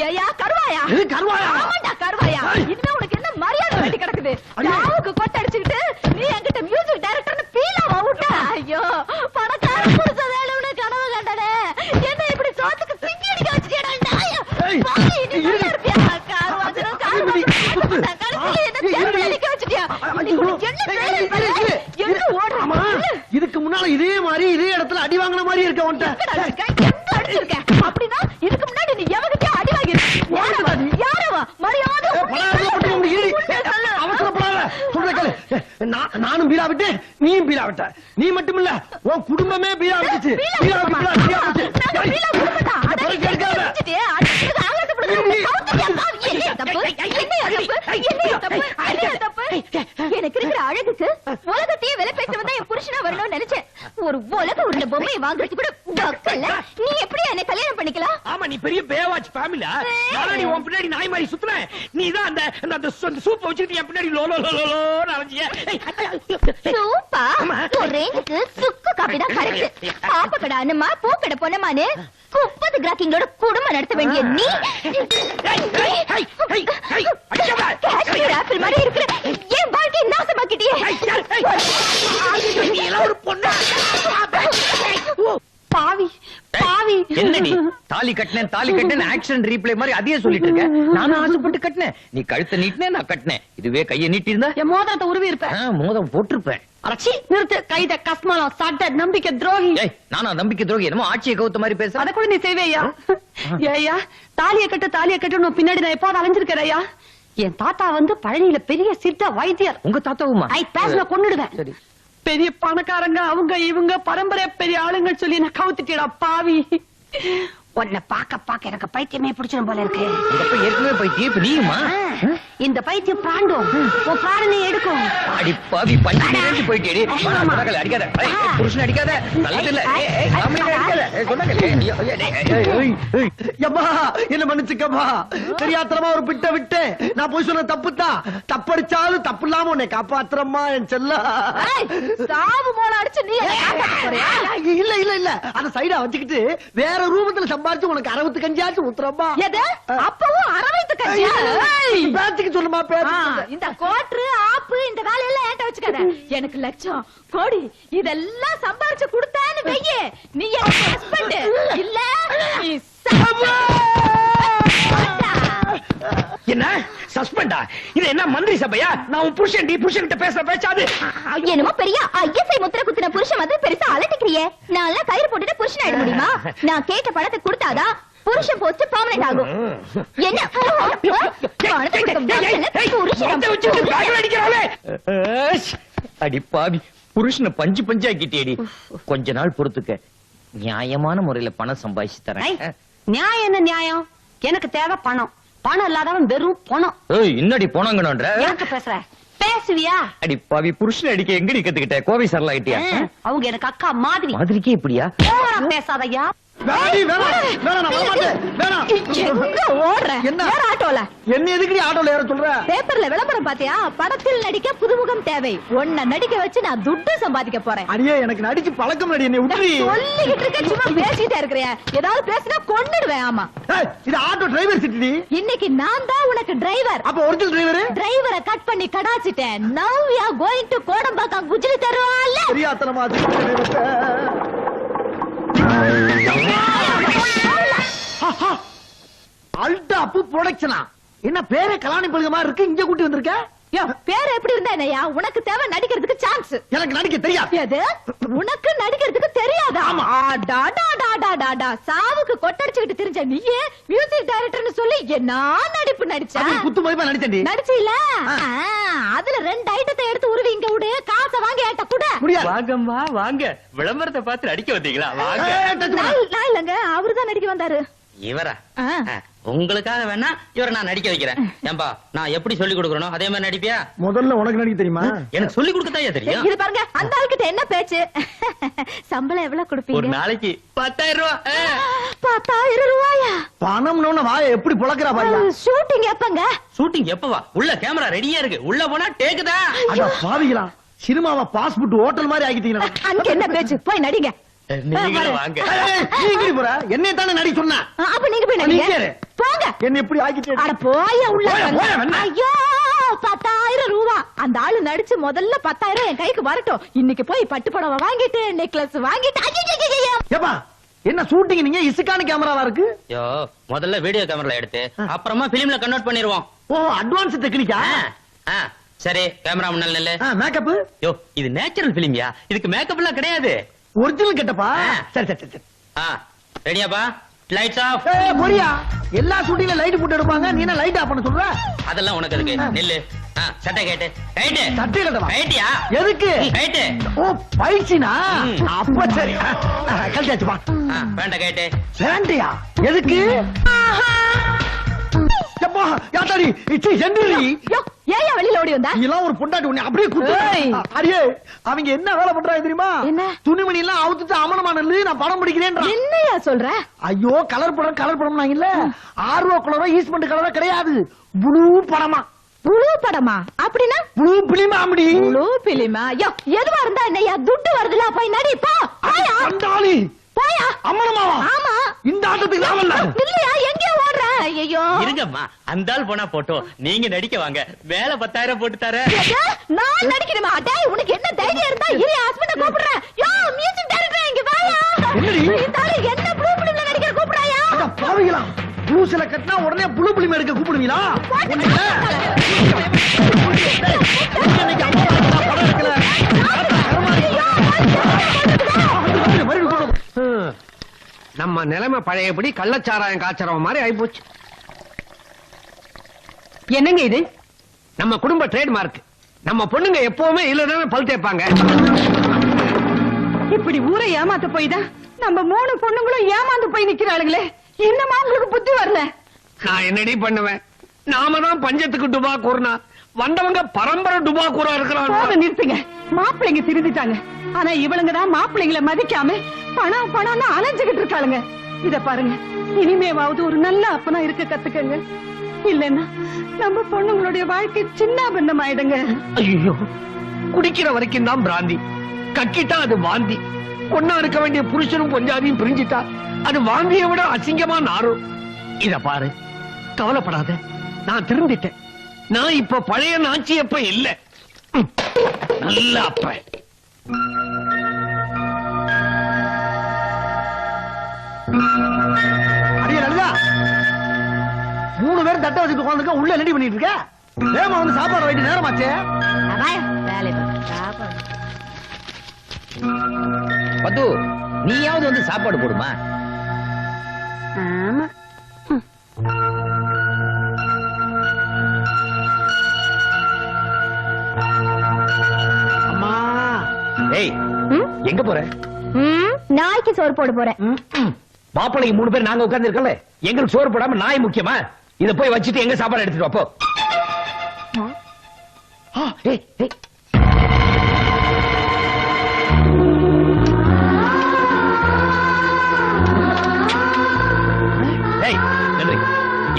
ஏயா கருவாயா? ஆமாண்டா கருவாயா. இன்னும் உனக்கு என்ன மரியாதை வேண்டி கிடக்குது? சாவுக்கு கொட்டை அடிச்சுக்கிட்டு நீ என்கிட்ட மியூசிக் டைரக்டர்னு பீலாவா விட்ட? ஐயோ பணக்கார புருஷ வேணும்னு கனவு கண்டனே, என்ன இப்படி சோத்துக்கு சிங்கி அடிக்க வச்சுட்டியடா நாயா. நீ நல்லா இருப்பியா? காரவாஜனம் கடைசியில என்ன தேர்வு அடிக்க வச்சுட்டியா? என்ன ஓடுறாமா? இதுக்கு முன்னால இதே மாதிரி இதே இடத்துல அடி வாங்கின மாதிரி இருக்க அடிச்சிருக்க. அப்படின்னா இதுக்கு முன்னாடி நீ எவகிட்டயும் அடி வாங்கிருக்க. யாரவா? மரியாதை நானும் பீலா விட்டேன், நீயும் பீலா விட்ட. நீ மட்டுமில்ல உன் குடும்பமே பீலா விட்டுச்சு. எனக்கு இருக்கிற அழகுக்கு உலகத்தையே விலை பேச வந்தா என் புருஷனா வரணும்னு நினைச்சேன். ஒரு உலக உருண்ட பொம்மையை வாங்குறது கூட வக்கல்ல. நீ எப்படி என்ன கல்யாணம் பண்ணிக்கலாம்? ஆமா, நீ பெரிய பேவாச் ஃபேமிலியா? நானே உன் பின்னாடி நாய் மாதிரி சுத்துறேன். நீ தான் அந்த சூப் வச்சிட்டு என் பின்னாடி லோ லோ லோ லோன்னு அலைஞ்சிய. சூப்பா ஒரு ரேஞ்சுக்கு சுக்கு காபி தான் கரெக்ட். பாப்பக்கடா அண்ணமா பூக்கடை பொண்ணமானு 30 கிராக்கிங்களோட குடும்பம் நடத்த வேண்டிய நீ காஷ்மீர் ஆப்பிள் மாதிரி இருக்கிற என் வாழ்க்கையை நாசமாக்கிட்டியே. ஒரு பொண்ணா பாவி பாவி. என்னடி தாலி கட்டினேன் ஆக்ஷன் ரீப்ளே மாதிரி அதையே சொல்லிட்டு இருக்க. நானும் ஆசைப்பட்டு கட்டினேன், நீ கழுத்தை நீட்டினேன், நான் கட்டினேன். இதுவே கையை நீட்டி இருந்தா என் மோதிரத்தை உருவி இருப்பேன். மோதிரம் போட்டிருப்பேன். அரச்சி நிறுத்து. கைத கஸ்மாலம் சட்ட நம்பிக்கை துரோகி. நானா நம்பிக்கை துரோகி? என்னமோ ஆட்சியை கவுத்த மாதிரி பேச. அத கூட நீ செய்வேயா? ஏயா தாலியை கட்டு பின்னாடி நான் எப்போது அலைஞ்சிருக்கிறேயா? என் தாத்தா வந்து பழனியில பெரிய சித்த வைத்தியர். உங்க தாத்தாவுமா? பேச கொன்னுடுவேன். பெரிய பணக்காரங்க அவங்க இவங்க பரம்பரை பெரிய ஆளுங்க சொல்லி நான் கவுத்துட்டா பாவி. உன்னை பாக்க எனக்கு பைத்தியமே பிடிச்சிடும் போல இருக்கு. ஏற்கனவே பைத்தியம், இப்ப நீயுமா? இந்த பைத்தியம் பிராண்டும் உன் பிராணனை எடுக்கும். அடி பாவி பஞ்சு போயிட்டேடி. அடிக்காத புருஷன், அடிக்காத. என்ன மன்னிச்சுக்கப்பா, தெரியாத்தனமா ஒரு பிட்ட விட்டு நான் போய் சொன்ன தப்புதான். தப்படிச்சாலும் தப்பு இல்லாம உன்னை காப்பாத்துறமா என் செல்ல. சாவு போல அடிச்சு நீ இல்ல இல்ல இல்ல அந்த சைடா வச்சுக்கிட்டு வேற ரூபத்துல சம்பாதிச்சு உனக்கு 60 கஞ்சியாச்சும் ஊத்துறப்பா. அப்பவும் 60 கஞ்சியா? பேச்சுக்கு சொல்லுமா பேரு. இந்த கோட்ரு ஆப்பு இந்த வேலையெல்லாம் ஏன்ட்ட வச்சுக்காத. எனக்கு லட்சம் கோடி இதெல்லாம் சம்பாரிச்சு கொடுத்தான்னு வெய்யே, நீ எனக்கு ஹஸ்பண்ட் இல்ல. நீ என்ன சஸ்பெண்டா? இது என்ன மந்திரி சபையா? நான் உன் புருஷன் கிட்ட பேசுற பேச்சாது. என்னமோ பெரிய ஐஎஸ்ஐ முத்திர குத்தின புருஷன் வந்து பெருசா அலட்டிக்கிறியே. நான் எல்லாம் கயிறு போட்டுட்டு புருஷன் ஆயிட முடியுமா? நான் கேட்ட பணத்தை கொடுத்தாதான் புருஷன் போஸ்ட் பெர்மனன்ட் ஆகும். என்ன அடி பாவி, புருஷனை பஞ்சு பஞ்சாக்கிட்டேடி. கொஞ்ச நாள் பொறுத்துக்க, நியாயமான முறையில பணம் சம்பாதிச்சு தரேன். நியாயம் என்ன நியாயம்? எனக்கு தேவை பணம். பணம் இல்லாதவன் வெறும் பணம். இன்னடி போனாங்கன்ற பேசுற பேசுவியா? அடி பாவி, புருஷன் அடிக்க எங்கடி கத்துக்கிட்ட? கோவை சரலா கிட்டியா? அவங்க எனக்கு அக்கா மாதிரி. மாதிரிக்கே இப்படியா? பேசாதயா. என்ன எதுக்கு ஆட்டோல ஏற சொல்ற? பேப்பர்ல விளம்பரம் பாத்தியா? படத்தில் நடிக்க புதுமுகம் தேவை. உன்னை நடிக்க வச்சு நான் துட்டு சம்பாதிக்க போறேன். அடியே எனக்கு நடிச்சு பழக்கம் நடி. என்னை விட்டு சொல்லிக்கிட்டு இருக்க, சும்மா பேசிட்டே இருக்கிறியா? ஏதாவது பேசினா கொன்னுடுவேன். ஆமா, இது ஆட்டோ டிரைவர் சிட்டி. இன்னைக்கு நான் தான் உனக்கு டிரைவர். அப்ப ஒரிஜினல் டிரைவரை கட் பண்ணி கடாச்சிட்டேன். Now we are going to Kodambakkam குஜிலி தருவால. தெரியாதனமா அல்டாப்பு புரொடக்ஷனா? என்ன பேரே கலாணி பல்க மாதிரி இருக்கு, இங்க கூட்டி வந்திருக்க? பேர் எப்படி இருந்தா என்னையா? உனக்கு தேவை நடிக்கிறதுக்கு சான்ஸ். எனக்கு நடிக்க தெரியாது. உனக்கு நடிக்கிறதுக்கு தெரியாதா? சாவுக்கு கொட்டடிச்சுக்கிட்டு தெரிஞ்ச நீயே மியூசிக் டைரக்டர்னு சொல்லி என்ன நடிப்பு நடிச்ச? குத்து மதிப்பா நடிச்சேன். நடிச்சீல? அதுல 2 ஐட்டத்தை எடுத்து உருவி இங்க விடு. காசை வாங்க ஏட்ட கூட. வாங்கம்மா வாங்க, விளம்பரத்தை பார்த்து நடிக்க வந்தீங்களா? வாங்க. நான் இல்லங்க, அவருதான் நடிக்க வந்தாரு. இவரா? உங்களுக்காக வேணா இவரை நான் நடிக்க வைக்கிறேன். ஏம்பா, நான் எப்படி சொல்லி கொடுக்கறனோ அதே மாதிரி நடிப்பியா? முதல்ல உனக்கு நடிக்க தெரியுமா? எனக்கு சொல்லி கொடுக்கத்தான் தெரியும். இது பாருங்க, அந்த ஆளுகிட்ட என்ன பேச்சு? சம்பளம் எவ்வளவு கொடுப்பீங்க? ஒரு நாளைக்கு 10,000 ரூபாய். 10,000 ரூபாயா? பணம்னு வாய எப்படி புளக்குறா பாருங்க. ஷூட்டிங் எப்பங்க? ஷூட்டிங் எப்பவா? உள்ள கேமரா ரெடியா இருக்கு, உள்ள போனா டேக்குதா. அட பாவிகளா, சினிமாவை பாஸ்போர்ட் ஹோட்டல் மாதிரி ஆக்கிட்டீங்களா? அங்க என்ன பேச்சு? போய் நடிங்க. நீங்களும் வாங்க. நீங்க போற என்னை தானே நடி சொன்னா? அப்ப நீங்க போய் நடிங்க. போங்க. என்ன எப்படி ஆக்கிட்டு அட போய உள்ள போயா, போயா, என்ன? ஐயோ 10,000 ரூபா அந்த ஆளு நடிச்சு முதல்ல 10,000 என் கைக்கு வரட்டும் இன்னைக்கு போய் பட்டு புடவை வாங்கிட்டு நெக்லஸ் வாங்கிட்டு ஐயையையைய. ஏப்பா என்ன ஷூட்டிங் நீங்க இசுக்கான கேமராவா இருக்கு யோ முதல்ல வீடியோ கேமரால எடுத்து அப்புறமா பிலிம்ல கன்வெர்ட் பண்ணிடுவோம். ஓ அட்வான்ஸ் டெக்னிக்கா சரி கேமரா முன்னால நில்லு. மேக்கப் யோ இது நேச்சுரல் பிலிம்யா, இதுக்கு மேக்கப் எல்லாம் கிடையாது. ஒரிஜினல் கெட்டப்பா சரி சரி சரி ரெடியாப்பா? Lights off. ஏய் பொரியா எல்லா ஷூட்டிங்ல லைட் போட்டு எடுப்பாங்க நீ என்ன லைட் ஆஃப் பண்ண சொல்ற அதெல்லாம் உனக்கு இருக்கு. நில்லு. சட்டை கேட்டு கைட்டு சட்டை கட்டவா கைட்டியா எதுக்கு கைட்டு. ஓ பைச்சினா அப்ப சரி கழட்டியாச்சுப்பா வேண்ட கைட்டு. வேண்டியா எதுக்கு எப்பா யாத்தாடி இச்சி சென்றுரி யோ ஏன் வெளியில ஓடி வந்தா இதெல்லாம் ஒரு பொண்டாட்டி உன்னை அப்படியே குத்து ஏய். அடியே அவங்க என்ன வேலை பண்றாங்க தெரியுமா என்ன? துணிமணி எல்லாம் அவுத்துட்டு அமனமான நான் படம் பிடிக்கிறேன் என்னையா சொல்ற ஐயோ கலர் படம் இல்ல ஆர்வ கலரோ ஈஸ்மெண்ட் கலரோ கிடையாது ப்ளூ படமா புழு படமா அப்படின்னா ப்ளூ பிலிமாமடி புழு பிலிமா யோ எதுவா இருந்தா என்னையா துட்டு வருதுல போய் நடி போ போயா கண்டாளி போயா அம்மனமாவா ஆமா இந்த ஆட்டத்துக்கு நாமல்ல இல்லையா எங்க ஓடுற ஐயோ இருங்கம்மா அந்த ஆள் போனா போட்டோம், நீங்க நடிக்க வாங்க. வேலை 10,000 போட்டு தர. நான் நடிக்கணுமா டேய் உனக்கு என்ன தைரியம் இருந்தா இரு ஹஸ்பண்ட கூப்பிடுறேன் யோ மியூசிக் டைரக்டர் இங்க வாயா என்னடி? இந்த ஆளு என்ன ப்ளூ பிலிம்ல நடிக்கிற கூப்பிடுறாயா அட பாவிகளா ப்ளூ சில கட்டினா உடனே ப்ளூ பிலிம் எடுக்க கூப்பிடுவீங்களா இன்னைக்கு அம்மா படம் எடுக்கல நம்ம நிலைமை பழையபடி கள்ளச்சாராயம் காய்ச்சறவ மாதிரி ஆயிப்போச்சு. என்னங்க இது நம்ம குடும்ப ட்ரேட்மார்க். நம்ம பொண்ணுங்க எப்பவுமே இல்லதானே பல் தேய்ப்பாங்க. இப்படி ஊரை ஏமாத்த போய் தான் நம்ம 3 பொண்ணுங்களும் ஏமாந்து போய் நிக்கிறாளுங்களே. என்னமா உங்களுக்கு புத்தி வரல? நான் என்னடி பண்ணுவேன்? நாம தான் பஞ்சத்துக்கு டுபா கூறினா வந்தவங்க பரம்பரை டுபா கூறா போத இருக்கிறாங்க. நிறுத்துங்க. மாப்பிள்ளைங்க திருந்திட்டாங்க. ஆனா இவளுங்க தான் மாப்பிள்ளைங்களை மதிக்காம பணம் பணம்னு அலைஞ்சுகிட்டு இருக்காளுங்க. இத பாருங்க, இனிமேவாவது ஒரு நல்ல அப்பனா இருக்க கத்துக்கங்க. இல்லன்னா நம்ம பொண்ணுங்களுடைய வாழ்க்கை சின்ன பின்னம் ஆயிடுங்க. ஐயோ குடிக்கிற வரைக்கும் தான் பிராந்தி, கக்கிட்டா அது வாந்தி. பொண்ணா இருக்க வேண்டிய புருஷனும் பொஞ்சாதியும் பிரிஞ்சிட்டா அது வாந்தியை விட அசிங்கமா நாரும். இத பாரு, கவலைப்படாத, நான் திருந்திட்டேன். நான் இப்ப பழைய நாச்சி அப்ப இல்ல, நல்ல அப்ப. அடியே லலிதா 3 பேரும் தட்டை வச்சுட்டு உட்காந்துருக்க உள்ள ரெடி பண்ணிட்டு இருக்க வேமா வந்து சாப்பாடு வைட்டி நேரமாச்சே வேலை சாப்பாடு பத்து நீயாவது வந்து சாப்பாடு போடுமா? ஆமா. அம்மா ஏய் எங்க போற? நாய்க்கு சோறு போட போறேன் மாப்பிள்ளைக்கு 3 பேர் நாங்க உட்கார்ந்து இருக்கல, எங்களுக்கு சோறு போடாம நாய் முக்கியமா? இத போய் வச்சுட்டு எங்க சாப்பாடு எடுத்துட்டு வா போ. ஏய் ஏய் ஏய் நில்லு.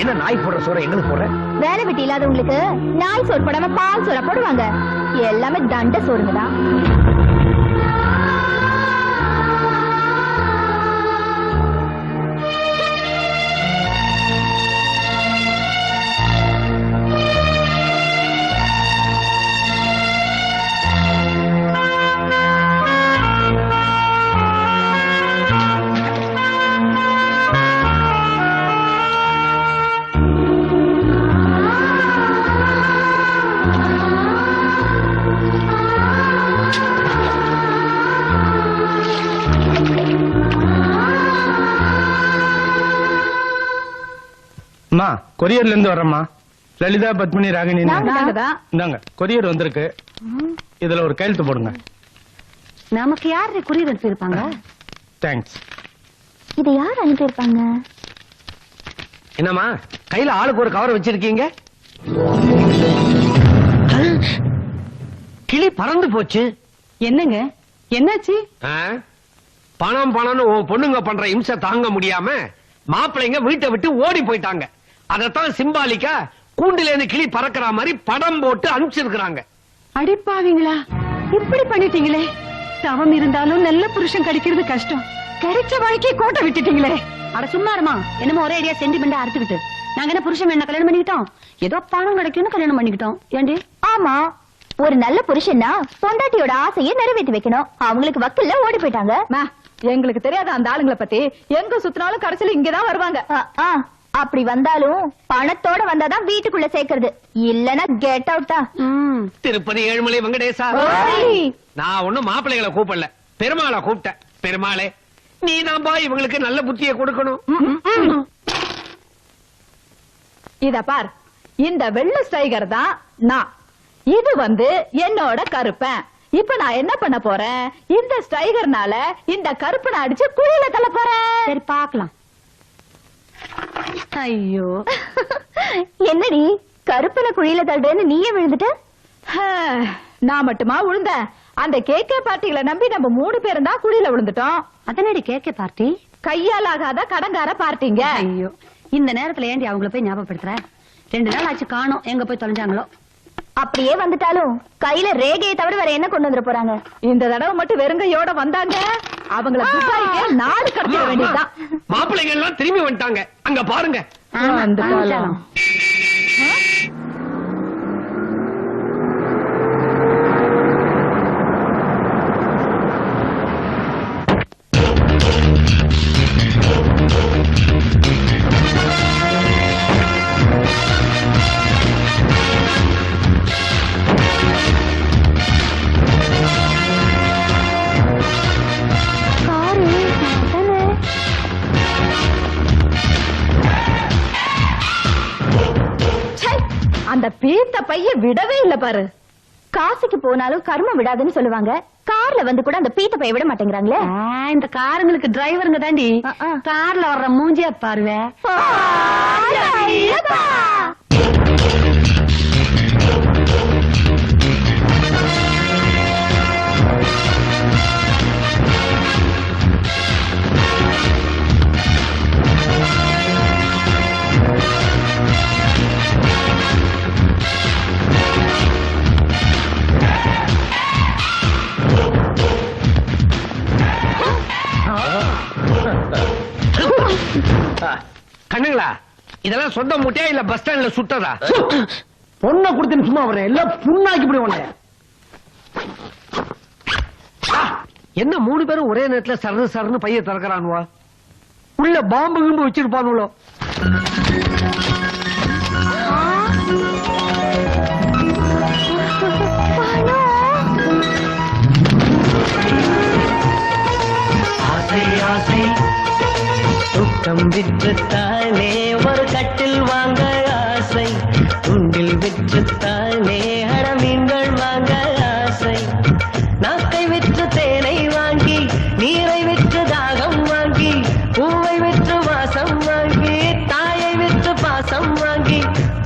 என்ன நாய் போடுற சோற எங்களுக்கு போடுற? வேலை வெட்டி இல்லாதவங்களுக்கு நாய் சோறு போடாம பால் சோற போடுவாங்க. எல்லாமே தண்ட சோறுங்கதான். அம்மா கொரியர்ல இருந்து வரேம்மா. லலிதா பத்மினி ராகினி. நாங்கதான். இந்தாங்க கொரியர் வந்திருக்கு, இதுல ஒரு கையெழுத்து போடுங்க. நமக்கு யாரு குறியீடு அனுப்பியிருப்பாங்க? தேங்க்ஸ். இதை யார் அனுப்பியிருப்பாங்க? என்னம்மா கையில ஆளுக்கு ஒரு கவர் வச்சிருக்கீங்க? கிளி பறந்து போச்சு. என்னங்க என்னாச்சு? ஆ? பணம் பணம்னு உன் பொண்ணுங்க பண்ற இம்சை தாங்க முடியாம மாப்பிள்ளைங்க வீட்டை விட்டு ஓடி போயிட்டாங்க. அதத்தான் சிம்பாலிக்கா கூண்டில இருந்து கிளி பறக்கிற மாதிரி படம் போட்டு அனுப்பிச்சிருக்கிறாங்க. அடிப்பாவீங்களா, இப்படி பண்ணிட்டீங்களே. தவம் இருந்தாலும் நல்ல புருஷன் கிடைக்கிறது கஷ்டம். கிடைச்ச வாழ்க்கையை கோட்டை விட்டுட்டீங்களே. அட சும்மா இருமா, என்னமோ ஒரே ஐடியா சென்டிமெண்டா அறுத்துக்கிட்டு. நாங்க என்ன புருஷன் என்ன கல்யாணம் பண்ணிக்கிட்டோம்? ஏதோ பணம் கிடைக்கும்னு கல்யாணம் பண்ணிக்கிட்டோம். ஏண்டி? ஆமா, ஒரு நல்ல புருஷன்னா பொண்டாட்டியோட ஆசையை நிறைவேற்றி வைக்கணும். அவங்களுக்கு வக்கல்ல ஓடி போயிட்டாங்க. எங்களுக்கு தெரியாத அந்த ஆளுங்களை பத்தி எங்க சுத்தினாலும் கடைசியில இங்கதான் வருவாங்க. அப்படி வந்தாலும் பணத்தோட வந்தாதான் வீட்டுக்குள்ள சேர்க்கறது, இல்லன்னா கெட் அவுட்டா. திருப்பதி ஏழுமலை வெங்கடேசா, நான் ஒண்ணும் மாப்பிள்ளைகளை கூப்பிடல, பெருமாளை கூப்பிட்டேன். பெருமாளே, நீ தான்பா இவங்களுக்கு நல்ல புத்தியை கொடுக்கணும். இத பார், இந்த வெள்ளை ஸ்டைகர் தான் நான், இது என்னோட கருப்பன். இப்ப நான் என்ன பண்ண போறேன், இந்த ஸ்டைகர்னால இந்த கருப்பனை அடிச்சு குழியில தள்ள போறேன். சரி பாக்கலாம். ஐயோ, என்னடி கருப்பனை குழியில தள்ளுறேன்னு நீயே விழுந்துட்ட? நான் மட்டுமா விழுந்தேன்? அந்த கேக்கே பார்ட்டிகளை நம்பி நம்ம 3 பேரும் தான் குழியில விழுந்துட்டோம். அதனடி கேக்கே பார்ட்டி? கையால் ஆகாத கடங்கார பார்ட்டிங்க. ஐயோ, இந்த நேரத்துல ஏண்டி அவங்கள போய் ஞாபகப்படுத்துற? 2 நாள் ஆச்சு காணோம், எங்க போய் தொலைஞ்சாங்களோ. அப்படியே வந்துட்டாலும் கையில ரேகையை தவிர வேற என்ன கொண்டு வந்துட போறாங்க? இந்த தடவை மட்டும் வெறுங்கையோட வந்தாங்க, அவங்கள துபாய்க்கு நாடு கடத்திட வேண்டியதுதான். மாப்பிள்ளைகள் எல்லாம் திரும்பி வந்துட்டாங்க, அங்க பாருங்க. வந்துட்டாலும் அந்த பீத்த பைய விடவே இல்ல பாரு. காசுக்கு போனாலும் கர்மம் விடாதுன்னு சொல்லுவாங்க. கார்ல வந்து கூட அந்த பீத்த பைய விட மாட்டேங்கிறாங்களே. இந்த காருங்களுக்கு டிரைவருங்க தாண்டி. கார்ல வர்ற மூஞ்சியா பாருவே. கண்ணுங்களா, இதெல்லாம் சொந்த மூட்டையா இல்ல பஸ் ஸ்டாண்ட்ல சுட்டதா? பொண்ணை கொடுத்துன்னு சும்மா வரேன், எல்லாம் புண்ணாக்கி போய் உன்னை. என்ன 3 பேரும் ஒரே நேரத்துல சரணு சரணு பைய திறக்கிறானுவா? உள்ள பாம்பு கிம்பு வச்சிருப்பானுங்களோ? ஆசை ஆசை துக்கம் விற்றுத்தானே ஒரு கட்டில் வாங்க ஆசை, துண்டில் விற்றுத்தானே மீன்கள் வாங்க ஆசை, நாக்கை விற்று தேனை வாங்கி, நீரை விற்று தாகம் வாங்கி, பூவை விற்று வாசம் வாங்கி, தாயை விற்று பாசம் வாங்கி,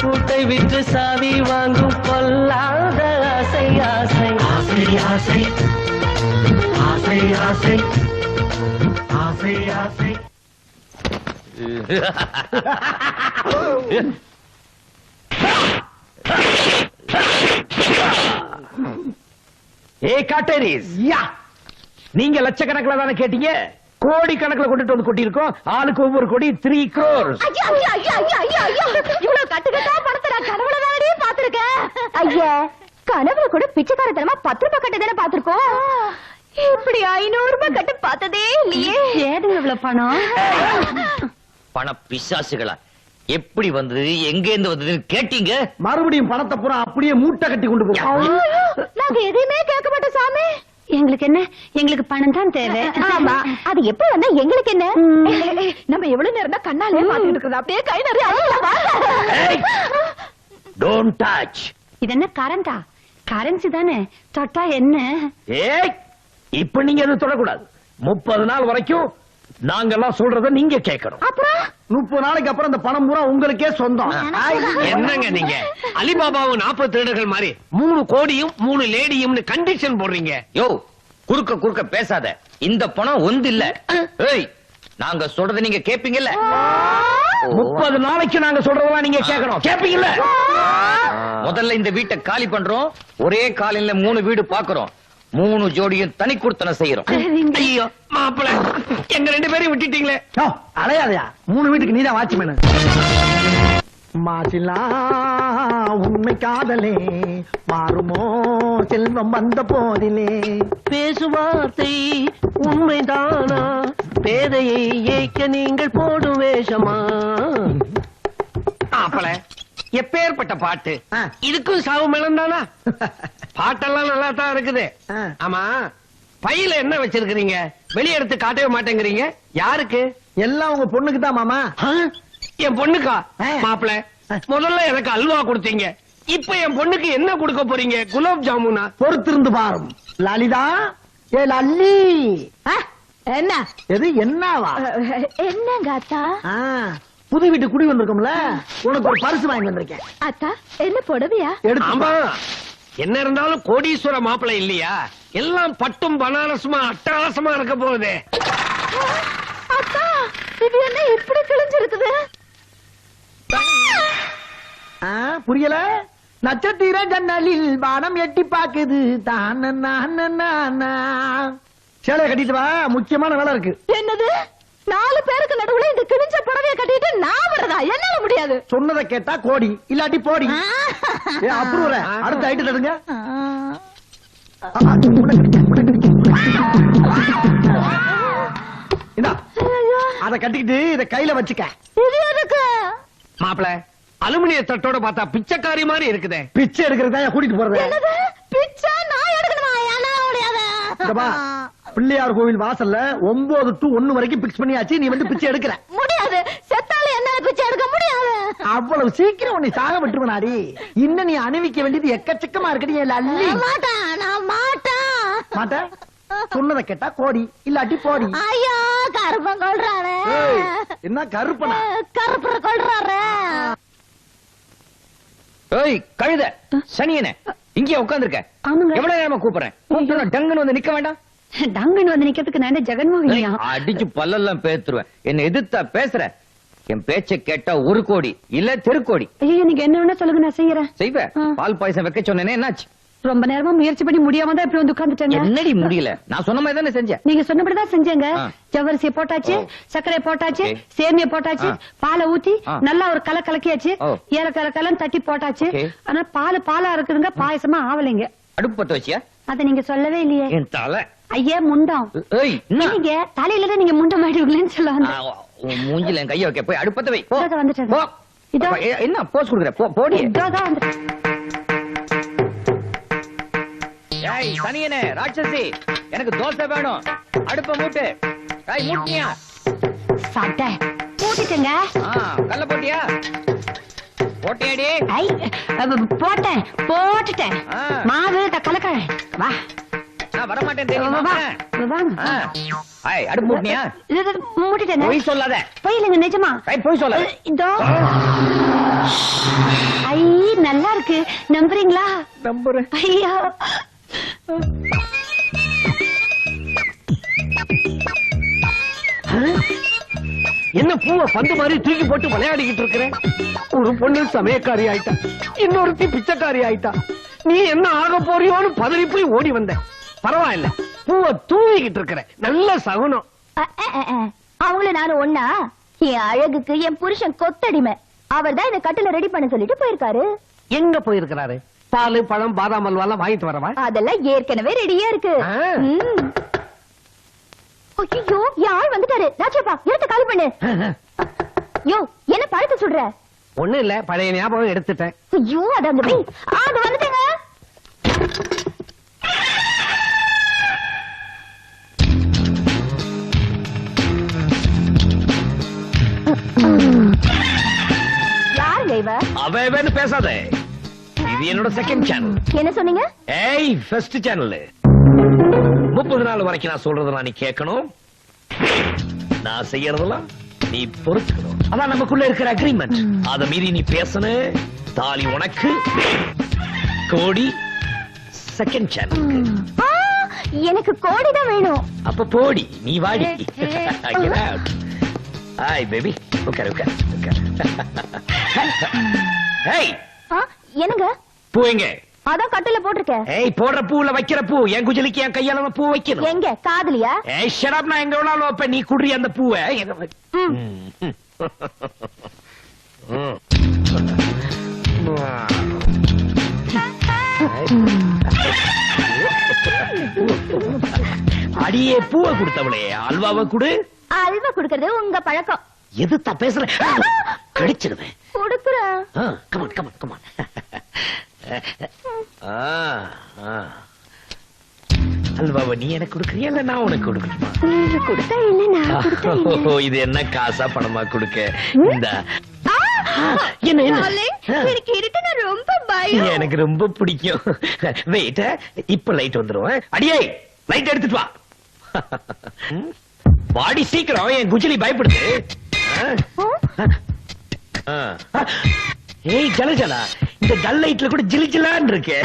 கூட்டை விற்று சாவி வாங்கும் பொல்லாத ஆசை ஆசை ஆசை ஆசை ஆசை ஆசை ஆசை ஆசை. ஏ காட்டேரிஸ், நீங்க லட்சக்கணக்கில் தானே கேட்டீங்க, கோடி கணக்கில் கொண்டுட்டு வந்து கொட்டியிருக்கோம். ஆளுக்கு ஒவ்வொரு கோடி 3 crores. இவ்வளவு கட்டுக்கட்டா பணத்தை நான் கனவுல தானே பாத்துருக்கேன். ஐயா, கனவுல கூட பிச்சைக்காரத்தனமா 10 ரூபாய் கட்டு தானே பாத்துருக்கோம். இப்படி 500 ரூபாய் கட்டு பார்த்ததே இல்லையே. ஏதுங்க இவ்வளவு பணம்? பண பிசாசுகளா, எப்படி வந்தது, எங்க இருந்து வந்ததுன்னு கேட்டீங்க? மறுபடியும் பணத்தை பூரா அப்படியே மூட்டை கட்டி கொண்டு போவோம். நாங்க எதையுமே கேட்க மாட்டோம் சாமி. எங்களுக்கு என்ன, எங்களுக்கு பணம் தான் தேவை. ஆமா, அது எப்படி வந்தா எங்களுக்கு என்ன? நம்ம எவ்வளவு நேரம் தான் கண்ணாலே பாத்துட்டு இருக்கிறது, அப்படியே கை நிறைய Don't touch. இது என்ன கரண்டா? கரன்சி தானே, தொட்டா என்ன? ஏய், இப்ப நீங்க எதுவும் தொடக்கூடாது. 30 நாள் வரைக்கும் நாங்கெல்லாம் சொல்றத நீங்க கேட்கணும். அப்புறம் 30 நாளைக்கு அப்புறம் இந்த பணம் பூரா உங்களுக்கே சொந்தம். என்னங்க நீங்க அலிபாபாவும் 40 திருடர்கள் மாதிரி 3 கோடியும் 3 லேடியும் கண்டிஷன் போடுறீங்க? யோ, குறுக்க குறுக்க பேசாத. இந்த பணம் ஒந்து இல்ல. ஏய், நாங்க சொல்றத நீங்க கேப்பீங்கல்ல? 30 நாளைக்கு நாங்க சொல்றதெல்லாம் நீங்க கேட்கணும். கேப்பீங்கல்ல? முதல்ல இந்த வீட்டை காலி பண்றோம். ஒரே காலையில 3 வீடு பாக்குறோம். 3 ஜோடியும் தனி கொடுத்தன செய்யறோம். ஐயோ மாப்பிள, எங்க 2 பேரையும் விட்டுட்டீங்களே. யோ, அலையாதையா, 3 வீட்டுக்கு நீதான் வாட்ச்மேன். மாசிலா உண்மை காதலே மாறுமோ செல்வம் வந்த போதிலே. பேசுவார்த்தை உண்மைதானா, பேதையை ஏய்க்க நீங்கள் போடும் வேஷமா? மாப்பிள, எப்பேற்பட்ட பாட்டு. ஆ. இதுக்கும் சாவு மேளம் தானா? பாட்டெல்லாம் நல்லா தான் இருக்குது. ஆ. ஆமா, பையில என்ன வச்சிருக்கிறீங்க? வெளிய எடுத்து காட்டவே மாட்டேங்கிறீங்க. யாருக்கு? எல்லாம் உங்க பொண்ணுக்கு தான் மாமா. ஆ? என் பொண்ணுக்கா? ஆ. மாப்பிள, முதல்ல எனக்கு அல்வா கொடுத்தீங்க, இப்ப என் பொண்ணுக்கு என்ன கொடுக்க போறீங்க? குலாப் ஜாமுனா? பொறுத்திருந்து பாரும். லலிதா, ஏ லல்லி. என்ன எது என்னவா? என்னங்க அத்தா? ஆ, புது வீட்டு குடி வந்திருக்கோம்ல, உனக்கு ஒரு பரிசு வாங்கி வந்திருக்கேன். அத்தா என்ன புடவையா? ஆமா, எடுத்து என்ன இருந்தாலும் கோடீஸ்வர மாப்பிள இல்லையா? எல்லாம் பட்டும் பனாரசுமா அட்டகாசமா இருக்க போகுது. அத்தா, இது என்ன இப்படி கிழிஞ்சிருக்குது? புரியல? நட்சத்திர ஜன்னலில் வானம் எட்டி பாக்குது. சேலைய கட்டிட்டு வா, முக்கியமான வேலை இருக்கு. என்னது? 4 பேருக்கு நடுவுல இந்த கிழிஞ்ச புடவைய கட்டிட்டு நான் வரதா? என்னால முடியாது. சொன்னதை கேட்டா கோடி, இல்லாட்டி போடி. ஏ அப்ரூவர, அடுத்த ஐட்டு தடுங்க. இந்தா, அத கட்டிக்கிட்டு இத கையில வச்சுக்க. இது எதுக்கு? மாப்பிள, அலுமினிய தட்டோட பார்த்தா பிச்சைக்காரி மாதிரி இருக்குதே. பிச்சை எடுக்கிறதா கூட்டிட்டு போறது. என்னது? பிச்சை நான் எடுக்கணுமா? என்னால முடியாது. இந்த பா, பிள்ளையார் கோவில் வாசல்ல 9 to 1 வரைக்கும் பிக்ஸ் பண்ணியாச்சு. நீ வந்து பிச்சை எடுக்கிற. முடியாது. செத்தால என்னால பிச்சை எடுக்க முடியாது. அவ்வளவு சீக்கிரம் உன்னை சாக விட்டுருவனாடி. இன்னும் நீ அணிவிக்க வேண்டியது எக்கச்சக்கமா இருக்கடி. அள்ளி மாட்டேன், நான் மாட்டேன். மாட்ட. சொன்னதை கேட்டா கோடி, இல்லாட்டி போடி. ஐயோ, கருப்பன் கொள்றாரு. ஏய், என்ன கருப்பனா? கருப்பரை கொள்றாரு. ஏய் கழுத, சனியனே, இங்கே உட்கார்ந்திருக்க. ஆமாங்க. எவ்வளவு நேரமா கூப்பிடுறேன்? கூப்பிட்டா டங்குன்னு வந்து நிக்க வேண்டாம்? டங்குன்னு வந்து நிக்கிறதுக்கு நான் ஜெகன்மோகினியா? அடிச்சு பல்லெல்லாம் பேத்துருவேன். என்ன எதிர்த்தா பேசுற? என் பேச்ச கேட்டா 1 கோடி இல்ல தெருக்கோடி. ஐயோ, நீங்க என்ன வேணா சொல்லுங்க, நான் செய்யறேன். செய்வேன். பால் பாயசம் வைக்க சொன்னேனே, என்னாச்சு? ரொம்ப நேரமா முயற்சி பண்ணி முடியாம தான் இப்படி வந்து உட்கார்ந்துட்டேங்க. என்னடி முடியல? நான் சொன்ன மாதிரி தானே செஞ்சேன். நீங்க சொன்னபடிதான் செஞ்சேங்க. ஆ. ஜவ்வரிசியை போட்டாச்சு, ஓ. சர்க்கரை போட்டாச்சு, ஓகே. சேமியா போட்டாச்சு, ஆ. பாலை ஊத்தி ஆ. நல்லா ஒரு கலக்கியாச்சு, ஓ. ஏலக்கலன்னு தட்டி போட்டாச்சு. ஓகே. ஆனா பாலா இருக்குதுங்க, பாயசமா ஆவலைங்க. அடுப்பு பத்த வச்சியா? அத நீங்க சொல்லவே இல்லையே. என் தலை. ஐயா முண்டம். ஏய், என்ன? நீங்க தலையில தான் நீங்க முண்டம் ஆயிடுவீங்களேன்னு சொல்ல ஆ, உன் மூஞ்சில என் கைய வைக்க. போய் அடுப்பு பத்த வை. போ. இதோ வந்துட்டேன். போ. இதோ. அப்ப, என்ன போஸ் குடுக்குற? போடி. இதோதான் வந்துட்டேன். ஏய் சனியனே, ராட்சசி, எனக்கு தோசை வேணும். அடுப்ப மூட்டு. ஏய் மூட்டியா? சட்டை போட்டுட்டேங்க. கல்ல போட்டியா? போட்டியாடி? ஐ, போட்டுட்டேன். ஆ. மாவு கலக்க. வா நான் வர மாட்டேன் வா, தெரியுமா? வா. வாங்க. ஏய் அடுப்பு மூட்டியா? மூட்டிட்டேன். பொய் சொல்லாத. போய் இல்லைங்க, நிஜமா. ஏய் பொய் சொல்லாத. இதோ. ஐ, நல்லா இருக்கு. நம்புறீங்களா? நம்புறேன். ஐயா, என்ன பூவை பந்து மாதிரி தூக்கி போட்டு விளையாடிக்கிட்டு இருக்கிற? ஒரு பொண்ணு சமயக்காரி ஆயிட்டா, இன்னொருத்தி பிச்சைக்காரி ஆயிட்டா. நீ என்ன ஆக போறியோன்னு பதறி போய் ஓடி வந்த. பரவாயில்ல, பூவை தூவிக்கிட்டு இருக்கிற. நல்ல சகுனம். அவங்கள நானும் ஒண்ணா? என் அழகுக்கு என் புருஷன் கொத்தடிமை. அவர் தான் இந்த கட்டில ரெடி பண்ண சொல்லிட்டு போயிருக்காரு. எங்க போயிருக்கிறாரு? பால் பழம் பாதாம் அல்வாலாம் வாங்கிட்டு வரவா? அதெல்லாம் ஏற்கனவே ரெடியா இருக்கு. ஆ. ஐயோ, யார் வந்துட்டாரு? ராஜப்பா, எடுத்து காலி பண்ணு. யோ, என்ன பழத்தை சொல்ற? ஒண்ணு இல்ல, பழைய ஞாபகம் எடுத்துட்டேன். ஐயோ, அது அங்க போய். அது வந்துட்டேங்க. யாருங்க இவ? அவன்னு பேசாத. இது என்னோட செகண்ட் சேனல். என்ன சொன்னீங்க? ஏய், ஃபர்ஸ்ட் சேனல். 30 நாள் வரைக்கும் நான் சொல்றதெல்லாம் நீ கேட்கணும். நான் செய்யறதெல்லாம் நீ பொறுத்துக்கணும். அதான் நமக்குள்ள இருக்கிற அக்ரிமெண்ட். அத மீறி நீ பேசணும். தாலி உனக்கு, கோடி செகண்ட் சேனலுக்கு. எனக்கு கோடி தான் வேணும். அப்ப போடி, நீ வாடி. ஹாய் பேபி, உட்கார் உட்கார் உட்கார். ஹேய், என்னங்க? பூங்க அதான் கட்டில போட்டிருக்கேன். ஏய், போடுற பூல வைக்கிற பூ என் குஜலிக்கு என் கையால பூ வைக்கணும். எங்க காதுலியா? ஏய், ஷட் நான் எங்க வேணாலும் வைப்பேன். நீ குடுறி அந்த பூவை. அடியே பூவை கொடுத்தவளே, அல்வாவை குடு. அல்வா குடுக்கறது உங்க பழக்கம். எது பேசுற? கடிச்சிருவேன். குடுக்குறேன். Come on come on come on. அல்வாவை நீ எனக்கு கொடுக்கறியா இல்ல நான் உனக்கு கொடுக்கணுமா? நீங்க கொடுத்தா இல்ல நான் கொடுத்தா இல்ல. இது என்ன காசா பணமா கொடுக்க? இந்த என்ன என்ன? எனக்கு இருட்டுனா ரொம்ப பயம். எனக்கு ரொம்ப பிடிக்கும். வெயிட், இப்ப லைட் வந்துரும். அடியே, லைட் எடுத்துட்டு வா. வாடி சீக்கிரம், என் குஜலி பயப்படுது. ஏய் ஜலஜலா, இந்த டல் லைட்ல கூட ஜிலி ஜிலான்னு இருக்கு.